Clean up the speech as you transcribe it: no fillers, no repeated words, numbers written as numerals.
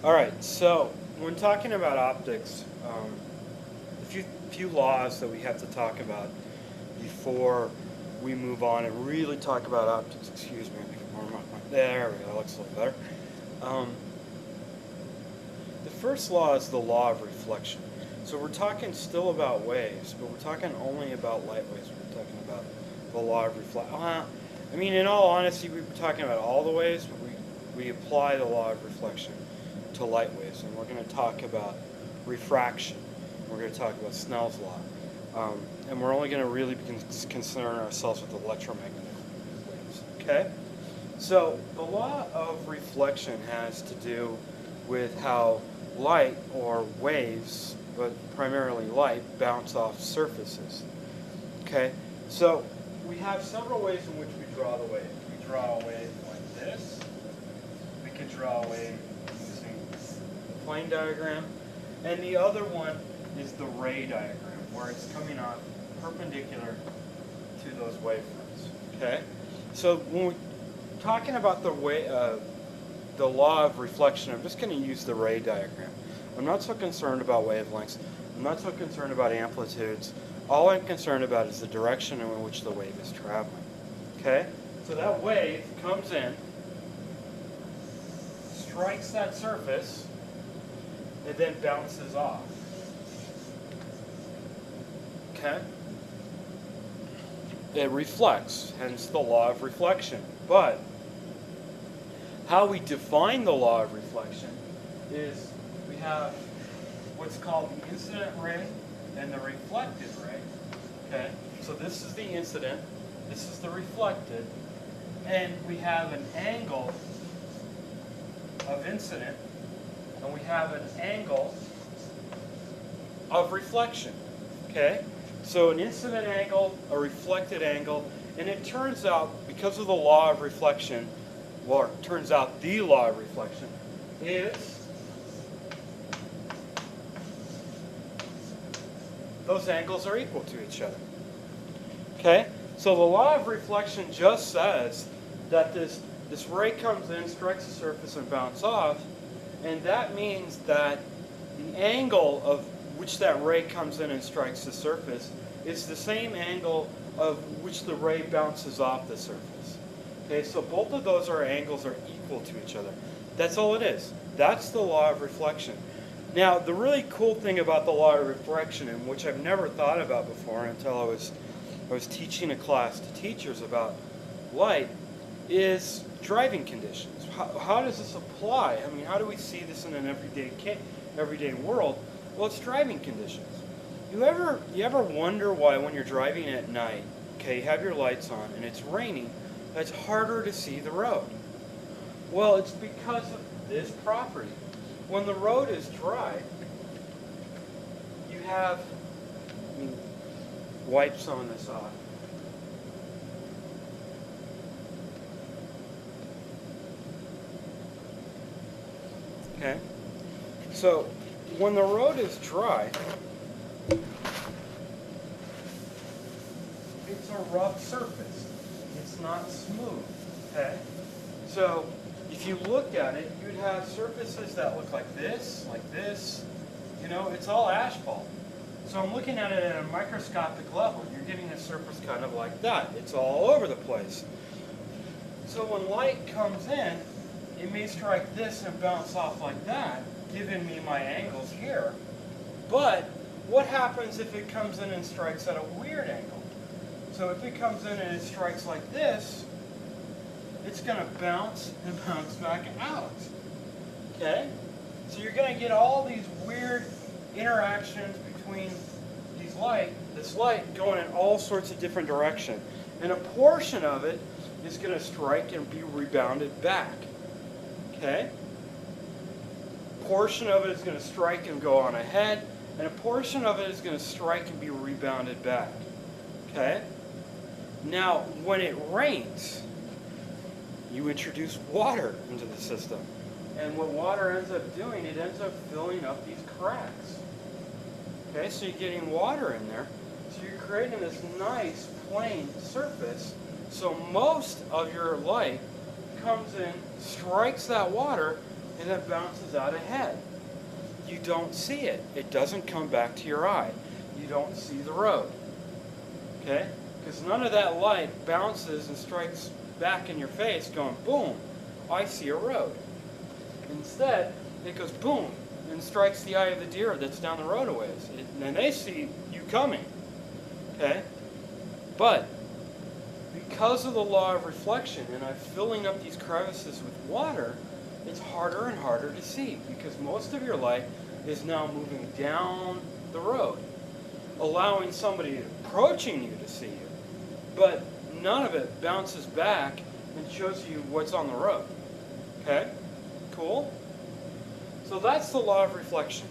All right, so when talking about optics, a few laws that we have to talk about before we move on and really talk about optics. Excuse me, there we go. That looks a little better. Um, the first law is the law of reflection. So we're talking still about waves, but we're talking only about light waves. We're talking about the law of reflection. I mean, in all honesty, we were talking about all the waves, but we apply the law of reflection to light waves, and we're going to talk about refraction. We're going to talk about Snell's law, and we're only going to really be concern ourselves with electromagnetic waves. Okay, so the law of reflection has to do with how light or waves, but primarily light, bounce off surfaces. Okay, so we have several ways in which we draw the wave. We draw a wave like this. We could draw a wave using the plane diagram. And the other one is the ray diagram, where it's coming off perpendicular to those wavefronts. Okay? So when we're talking about the law of reflection, I'm just going to use the ray diagram. I'm not so concerned about wavelengths. I'm not so concerned about amplitudes. All I'm concerned about is the direction in which the wave is traveling. Okay? So that wave comes in, strikes that surface, and then bounces off. Okay? It reflects, hence the law of reflection. But how we define the law of reflection is we have what's called the incident ray and the reflected ray. Okay? So this is the incident, this is the reflected, and we have an angle of incident, and we have an angle of reflection. Okay? So an incident angle, a reflected angle, and it turns out, because of the law of reflection, well, it turns out the law of reflection is those angles are equal to each other. Okay? So the law of reflection just says that this ray comes in, strikes the surface, and bounces off, and that means that the angle of which that ray comes in and strikes the surface is the same angle of which the ray bounces off the surface. Okay, so both of those angles are equal to each other. That's all it is. That's the law of reflection. Now, the really cool thing about the law of reflection, and which I've never thought about before until I was teaching a class to teachers about light, is driving conditions. How does this apply? I mean, how do we see this in an everyday world? Well, it's driving conditions. You ever wonder why when you're driving at night, okay, you have your lights on and it's raining, it's harder to see the road? Well, it's because of this property. When the road is dry, you have, wipe some of this off. Okay? So, when the road is dry, it's a rough surface. It's not smooth. Okay? So, if you look at it, you'd have surfaces that look like this, it's all asphalt. So I'm looking at it at a microscopic level. You're getting a surface kind of like that. It's all over the place. So when light comes in, it may strike this and bounce off like that, giving me my angles here. But what happens if it comes in and strikes at a weird angle? So if it comes in and it strikes like this, it's going to bounce and bounce back out. Okay? So you're going to get all these weird interactions between this light going in all sorts of different directions. And a portion of it is going to strike and be rebounded back. Okay? A portion of it is going to strike and go on ahead, and a portion of it is going to strike and be rebounded back. Okay? Now, when it rains, you introduce water into the system. And what water ends up doing, it ends up filling up these cracks. Okay, so you're getting water in there. So you're creating this nice plain surface. So most of your light comes in, strikes that water, and it bounces out ahead. You don't see it. It doesn't come back to your eye. You don't see the road. Okay? Because none of that light bounces and strikes back in your face going, boom, I see a road. Instead, it goes boom and strikes the eye of the deer that's down the road a ways. And they see you coming. Okay? But because of the law of reflection and I'm filling up these crevices with water, it's harder and harder to see because most of your light is now moving down the road, allowing somebody approaching you to see you. But none of it bounces back and shows you what's on the road. Okay? Cool? So that's the law of reflection.